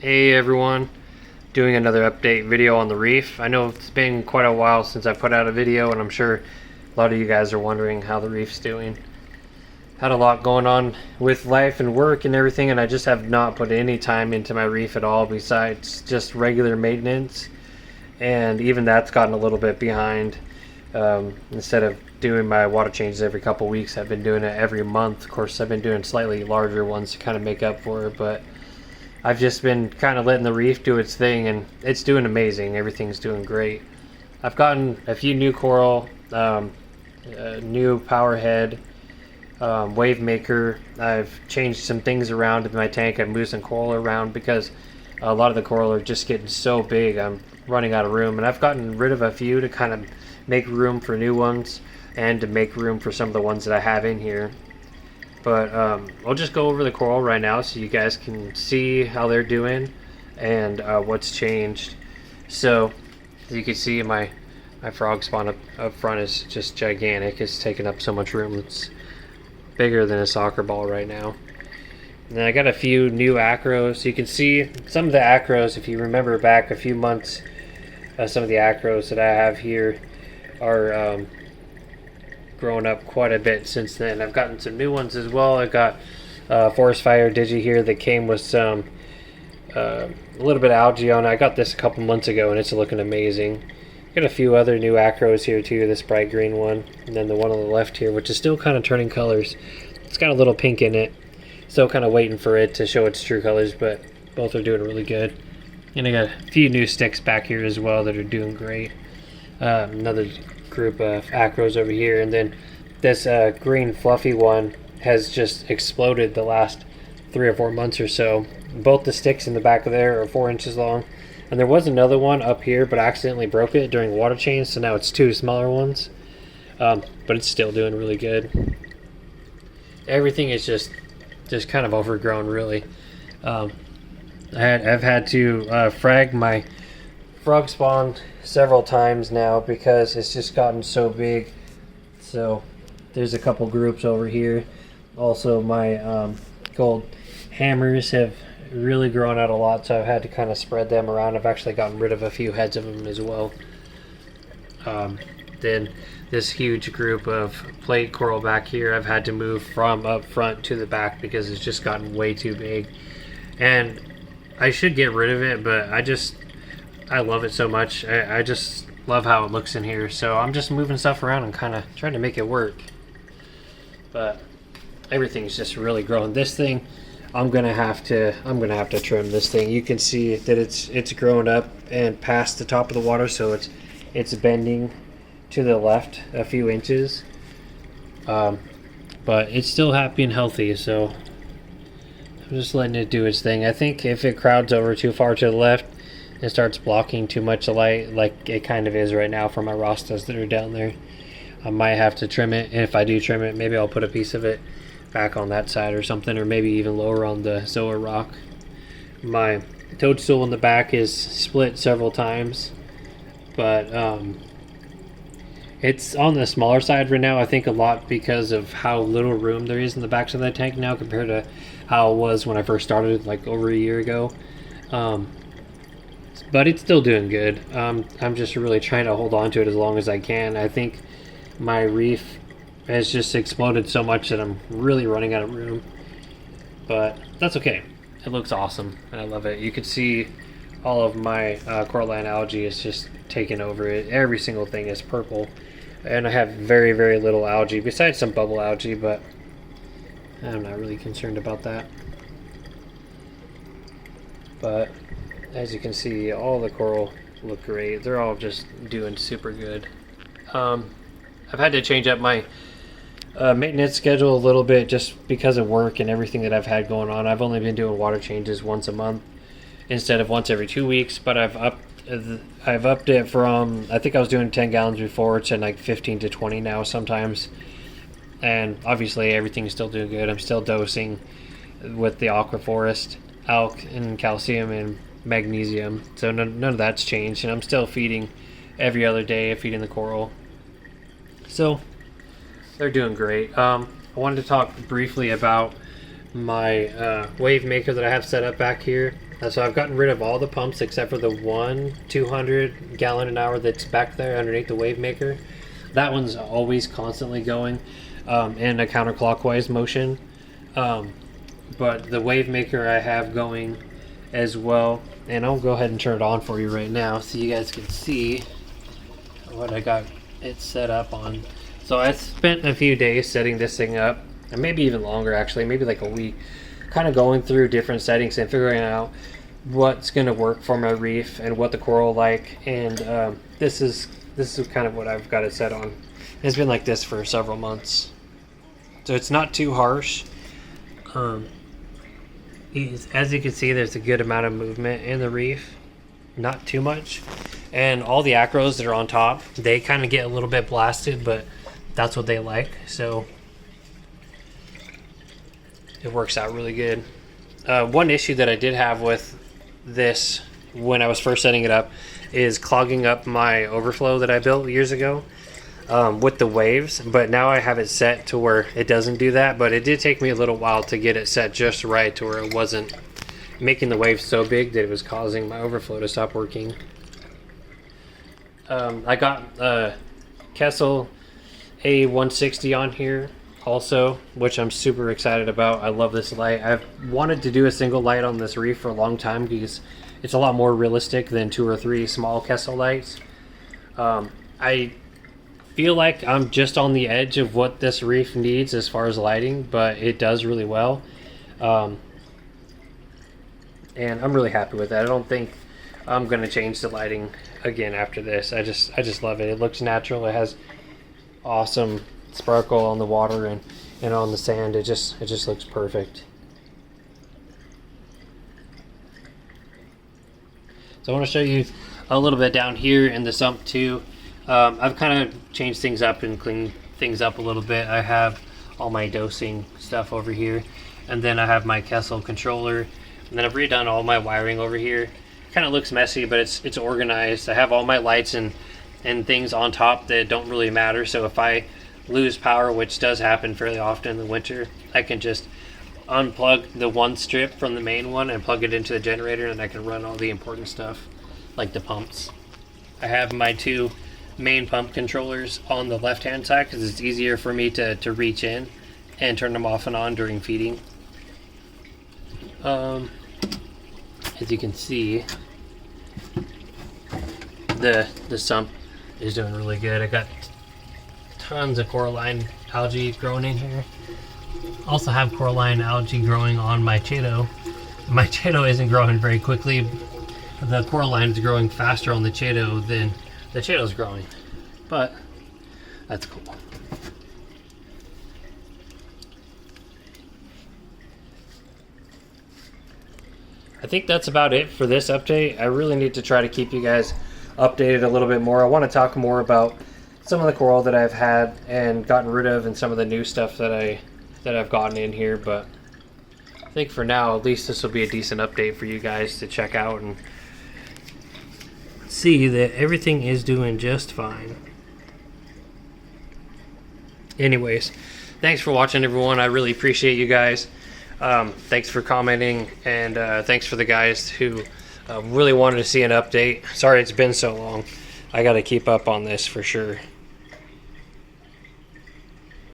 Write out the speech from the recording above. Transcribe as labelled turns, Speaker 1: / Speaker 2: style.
Speaker 1: Hey everyone, doing another update video on the reef. I know it's been quite a while since I put out a video, and I'm sure a lot of you guys are wondering how the reef's doing. Had a lot going on with life and work and everything, and I just have not put any time into my reef at all besides just regular maintenance, and even that's gotten a little bit behind. Instead of doing my water changes every couple weeks, I've been doing it every month. Of course, I've been doing slightly larger ones to kind of make up for it, but I've just been kind of letting the reef do its thing, and it's doing amazing. Everything's doing great. I've gotten a few new coral, a new power head, wave maker. I've changed some things around in my tank. I've moved some coral around because a lot of the coral are just getting so big. I'm running out of room, and I've gotten rid of a few to kind of make room for new ones and to make room for some of the ones that I have in here. But I'll just go over the coral right now so you guys can see how they're doing and what's changed. So as you can see, my frog spawn up front is just gigantic. It's taking up so much room. It's bigger than a soccer ball right now. And I got a few new acros. You can see some of the acros, if you remember back a few months, some of the acros that I have here are grown up quite a bit since then. I've gotten some new ones as well. I got Forest Fire Digi here that came with some a little bit of algae on it. I got this a couple months ago and it's looking amazing. Got a few other new acros here too, this bright green one, and then the one on the left here, which is still kind of turning colors. It's got a little pink in it. Still kind of waiting for it to show its true colors, but both are doing really good. And I got a few new sticks back here as well that are doing great. Another group of acros over here, and then this green fluffy one has just exploded the last 3 or 4 months or so. Both the sticks in the back of there are 4 inches long, and there was another one up here, but I accidentally broke it during water change, so now it's 2 smaller ones, but it's still doing really good. Everything is just kind of overgrown, really. I've had to frag my frog spawn several times now because it's just gotten so big. So there's a couple groups over here. Also, my gold hammers have really grown out a lot, so I've had to kind of spread them around. I've actually gotten rid of a few heads of them as well. Then this huge group of plate coral back here, I've had to move from up front to the back because it's just gotten way too big. And I should get rid of it, but I love it so much. I just love how it looks in here, so I'm just moving stuff around and kind of trying to make it work. But everything's just really growing. This thing, I'm gonna have to trim this thing. You can see that it's grown up and past the top of the water, so it's bending to the left a few inches. But it's still happy and healthy, so I'm just letting it do its thing. I think if it crowds over too far to the left, it starts blocking too much light, like it kind of is right now for my Rastas that are down there, I might have to trim it. And if I do trim it, maybe I'll put a piece of it back on that side or something, or maybe even lower on the Zoa rock. My toadstool in the back is split several times, but it's on the smaller side right now, I think a lot because of how little room there is in the backs of that tank now compared to how it was when I first started, like over a year ago. But it's still doing good. I'm just really trying to hold on to it as long as I can. I think my reef has just exploded so much that I'm really running out of room. But that's okay. It looks awesome, and I love it. You can see all of my coralline algae is just taking over it. Every single thing is purple. And I have very, very little algae, besides some bubble algae, but I'm not really concerned about that. But as you can see, all the coral look great. They're all just doing super good. I've had to change up my maintenance schedule a little bit just because of work and everything that I've had going on. I've only been doing water changes once a month instead of once every 2 weeks, but I've upped it from, I think I was doing 10 gallons before, to like 15 to 20 now sometimes. And obviously everything's still doing good. I'm still dosing with the Aquaforest, alk and calcium and magnesium, so none of that's changed, and I'm still feeding every other day, feeding the coral, so they're doing great. I wanted to talk briefly about my wave maker that I have set up back here. So I've gotten rid of all the pumps except for the one 200 gallon an hour that's back there underneath the wave maker. That one's always constantly going in a counterclockwise motion. But the wave maker I have going as well, and I'll go ahead and turn it on for you right now so you guys can see what I got it set up on. So I spent a few days setting this thing up, and maybe even longer actually, maybe like a week, kind of going through different settings and figuring out what's going to work for my reef and what the coral like. And this is kind of what I've got it set on. It's been like this for several months, so it's not too harsh. As you can see, there's a good amount of movement in the reef, not too much, and all the acros that are on top, they kind of get a little bit blasted, but that's what they like, so it works out really good. One issue that I did have with this when I was first setting it up is clogging up my overflow that I built years ago with the waves, but now I have it set to where it doesn't do that. But it did take me a little while to get it set just right to where it wasn't making the waves so big that it was causing my overflow to stop working. I got Kessel A160 on here also, which I'm super excited about. I love this light. I've wanted to do a single light on this reef for a long time because it's a lot more realistic than 2 or 3 small Kessel lights. I feel like I'm just on the edge of what this reef needs as far as lighting, but it does really well. And I'm really happy with that. I don't think I'm going to change the lighting again after this. I just love it. It looks natural. It has awesome sparkle on the water and on the sand. It just looks perfect. So I want to show you a little bit down here in the sump too. I've kind of changed things up and cleaned things up a little bit. I have all my dosing stuff over here, and then I have my Kessel controller, and then I've redone all my wiring over here. Kind of looks messy, but it's organized. I have all my lights and things on top that don't really matter, so if I lose power, which does happen fairly often in the winter, I can just unplug the one strip from the main one and plug it into the generator, and I can run all the important stuff like the pumps. I have my 2 main pump controllers on the left hand side because it's easier for me to reach in and turn them off and on during feeding. As you can see, the sump is doing really good. I got tons of coralline algae growing in here. Also have coralline algae growing on my chaeto. My chaeto isn't growing very quickly. The coralline is growing faster on the chaeto than the chaeto's growing, but that's cool. I think that's about it for this update. I really need to try to keep you guys updated a little bit more. I want to talk more about some of the coral that I've had and gotten rid of, and some of the new stuff that I've gotten in here, but I think for now at least this will be a decent update for you guys to check out and see that everything is doing just fine. Anyways, thanks for watching, everyone. I really appreciate you guys. Thanks for commenting, and thanks for the guys who really wanted to see an update. Sorry it's been so long. I got to keep up on this for sure.